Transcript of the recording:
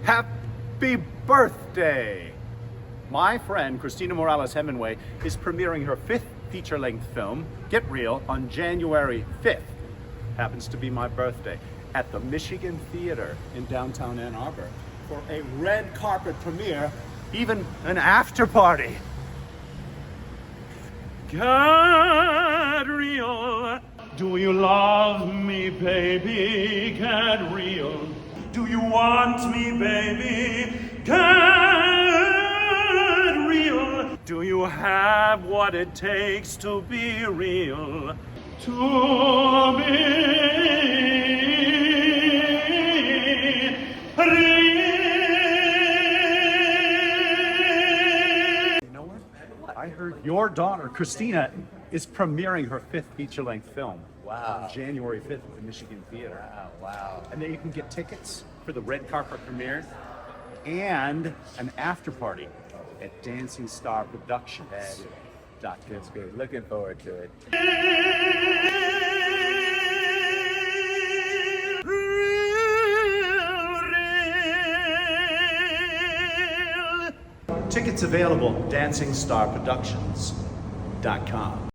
Happy birthday! My friend Christina Hemenway is premiering her 5th feature-length film, Get Real, on January 5th. Happens to be my birthday, at the Michigan Theater in downtown Ann Arbor for a red carpet premiere, even an after party. Get real. Do you love me, baby? Get real. Do you want me, baby? Get real. Do you have what it takes to be real? To be real. You know what? I heard your daughter, Christina, is premiering her 5th feature-length film. Wow. On January 5th at the Michigan Theater. Wow. And then you can get tickets for the red carpet premiere and an after party at Dancing Star Productions. That's good. Looking forward to it. Tickets available, DancingStarProductions.com.